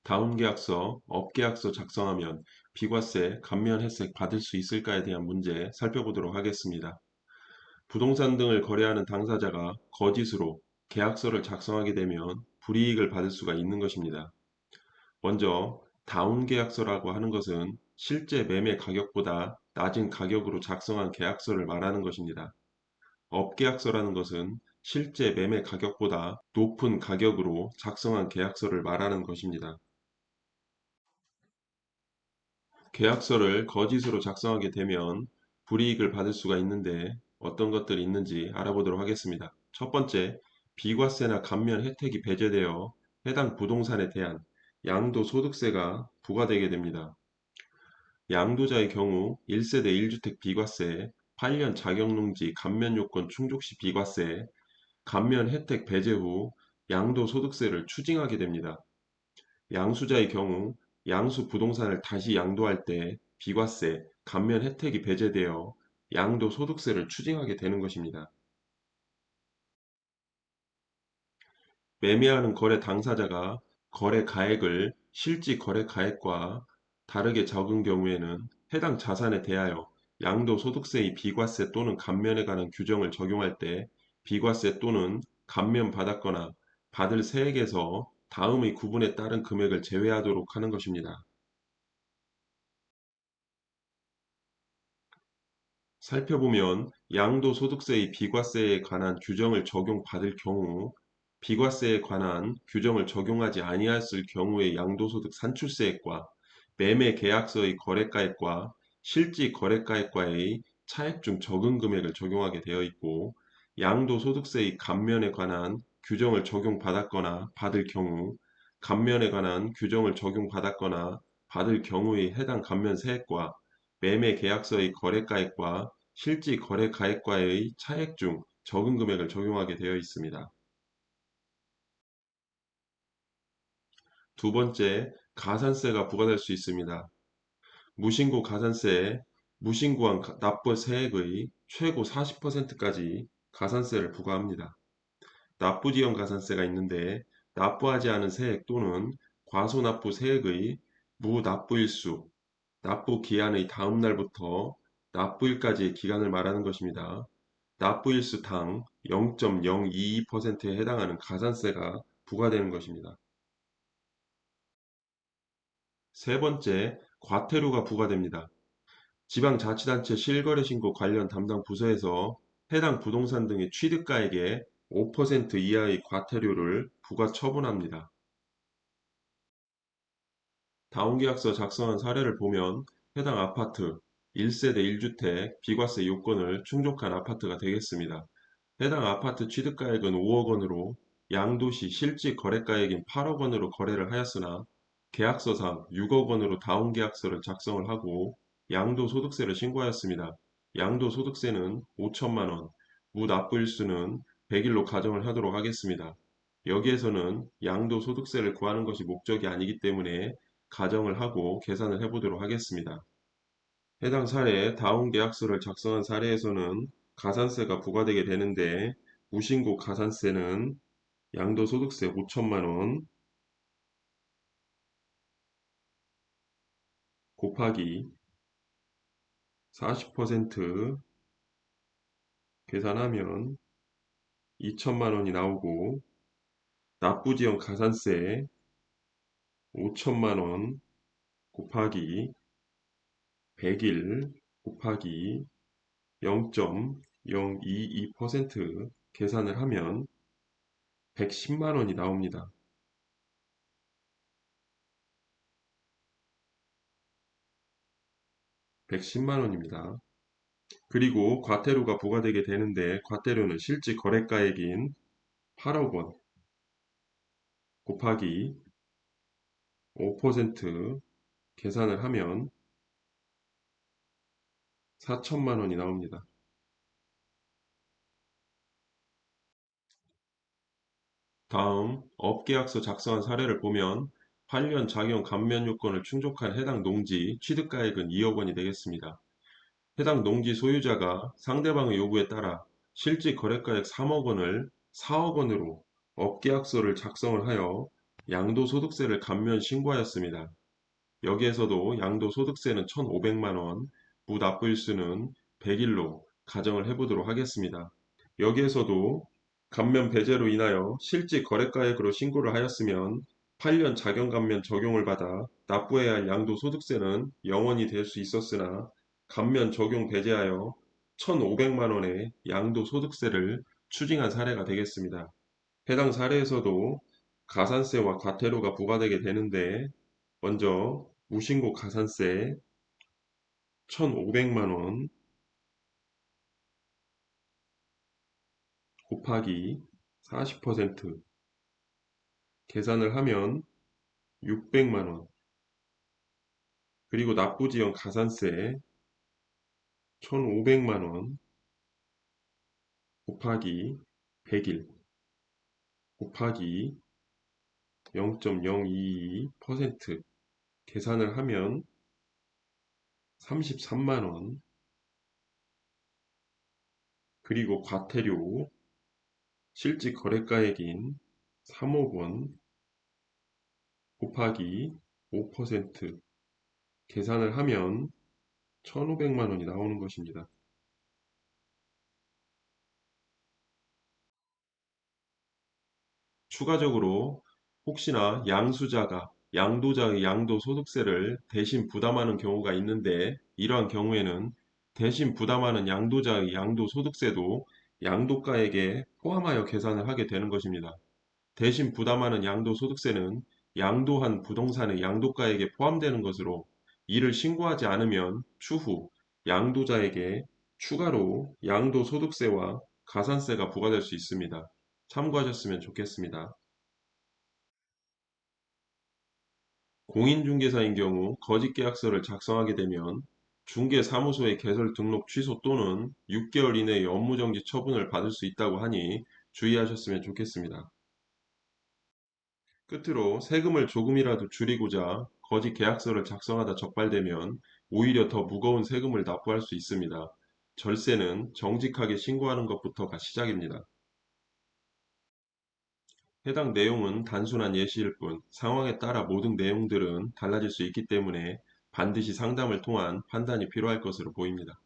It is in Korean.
다운계약서, 업계약서 작성하면 비과세, 감면 혜택 받을 수 있을까에 대한 문제 살펴보도록 하겠습니다. 부동산 등을 거래하는 당사자가 거짓으로 계약서를 작성하게 되면 불이익을 받을 수가 있는 것입니다. 먼저 다운계약서라고 하는 것은 실제 매매 가격보다 낮은 가격으로 작성한 계약서를 말하는 것입니다. 업계약서라는 것은 실제 매매 가격보다 높은 가격으로 작성한 계약서를 말하는 것입니다. 계약서를 거짓으로 작성하게 되면 불이익을 받을 수가 있는데 어떤 것들이 있는지 알아보도록 하겠습니다. 첫 번째, 비과세나 감면 혜택이 배제되어 해당 부동산에 대한 양도소득세가 부과되게 됩니다. 양도자의 경우 1세대 1주택 비과세, 8년 자격농지 감면 요건 충족 시 비과세, 감면 혜택 배제 후 양도소득세를 추징하게 됩니다. 양수자의 경우 양수 부동산을 다시 양도할 때 비과세, 감면 혜택이 배제되어 양도소득세를 추징하게 되는 것입니다. 매매하는 거래 당사자가 거래 가액을 실지 거래 가액과 다르게 적은 경우에는 해당 자산에 대하여 양도소득세의 비과세 또는 감면에 관한 규정을 적용할 때 비과세 또는 감면 받았거나 받을 세액에서 다음의 구분에 따른 금액을 제외하도록 하는 것입니다. 살펴보면 양도소득세의 비과세에 관한 규정을 적용받을 경우 비과세에 관한 규정을 적용하지 아니하였을 경우의 양도소득 산출세액과 매매계약서의 거래가액과 실지 거래가액과의 차액 중 적은 금액을 적용하게 되어 있고 양도소득세의 감면에 관한 규정을 적용받았거나 받을 경우 감면에 관한 규정을 적용받았거나 받을 경우의 해당 감면세액과 매매계약서의 거래가액과 실지 거래가액과의 차액 중 적은 금액을 적용하게 되어 있습니다. 두 번째, 가산세가 부과될 수 있습니다. 무신고 가산세에 무신고한 납부 세액의 최고 40%까지 가산세를 부과합니다. 납부지연 가산세가 있는데 납부하지 않은 세액 또는 과소납부 세액의 무납부일수, 납부 기한의 다음 날부터 납부일까지의 기간을 말하는 것입니다. 납부일수 당 0.022%에 해당하는 가산세가 부과되는 것입니다. 세 번째, 과태료가 부과됩니다. 지방자치단체 실거래신고 관련 담당 부서에서 해당 부동산 등의 취득가액의 5% 이하의 과태료를 부과 처분합니다. 다운계약서 작성한 사례를 보면 해당 아파트 1세대 1주택 비과세 요건을 충족한 아파트가 되겠습니다. 해당 아파트 취득가액은 5억 원으로 양도시 실질 거래가액인 8억 원으로 거래를 하였으나 계약서상 6억 원으로 다운계약서를 작성을 하고 양도소득세를 신고하였습니다. 양도소득세는 5천만 원, 무납부일수는 100일로 가정을 하도록 하겠습니다. 여기에서는 양도소득세를 구하는 것이 목적이 아니기 때문에 가정을 하고 계산을 해보도록 하겠습니다. 해당 사례 다운계약서를 작성한 사례에서는 가산세가 부과되게 되는데 무신고 가산세는 양도소득세 5천만 원 곱하기 40% 계산하면 2천만 원이 나오고 납부지연 가산세 5천만 원 곱하기 100일 곱하기 0.022% 계산을 하면 110만 원이 나옵니다. 110만 원입니다. 그리고 과태료가 부과되게 되는데 과태료는 실질 거래가액인 8억 원 곱하기 5% 계산을 하면 4천만 원이 나옵니다. 다음 업계약서 작성한 사례를 보면 8년 작용 감면 요건을 충족한 해당 농지 취득가액은 2억 원이 되겠습니다. 해당 농지 소유자가 상대방의 요구에 따라 실질 거래가액 3억 원을 4억 원으로 업계약서를 작성을 하여 양도소득세를 감면 신고하였습니다. 여기에서도 양도소득세는 1,500만 원, 무납부일수는 100일로 가정을 해보도록 하겠습니다. 여기에서도 감면 배제로 인하여 실질 거래가액으로 신고를 하였으면 8년 자경감면 적용을 받아 납부해야 할 양도소득세는 0원이 될 수 있었으나 감면 적용 배제하여 1,500만 원의 양도소득세를 추징한 사례가 되겠습니다. 해당 사례에서도 가산세와 과태료가 부과되게 되는데 먼저 무신고 가산세 1,500만 원 곱하기 40% 계산을 하면 600만 원, 그리고 납부지연 가산세 1,500만 원 곱하기 100일 곱하기 0.022% 계산을 하면 33만 원, 그리고 과태료 실질 거래가액인 3억 원 곱하기 5% 계산을 하면 1,500만 원이 나오는 것입니다. 추가적으로 혹시나 양수자가 양도자의 양도소득세를 대신 부담하는 경우가 있는데 이러한 경우에는 대신 부담하는 양도자의 양도소득세도 양도가액에 포함하여 계산을 하게 되는 것입니다. 대신 부담하는 양도소득세는 양도한 부동산의 양도가액에 포함되는 것으로 이를 신고하지 않으면 추후 양도자에게 추가로 양도소득세와 가산세가 부과될 수 있습니다. 참고하셨으면 좋겠습니다. 공인중개사인 경우 거짓 계약서를 작성하게 되면 중개사무소의 개설 등록 취소 또는 6개월 이내의 업무정지 처분을 받을 수 있다고 하니 주의하셨으면 좋겠습니다. 끝으로 세금을 조금이라도 줄이고자 거짓 계약서를 작성하다 적발되면 오히려 더 무거운 세금을 납부할 수 있습니다. 절세는 정직하게 신고하는 것부터가 시작입니다. 해당 내용은 단순한 예시일 뿐 상황에 따라 모든 내용들은 달라질 수 있기 때문에 반드시 상담을 통한 판단이 필요할 것으로 보입니다.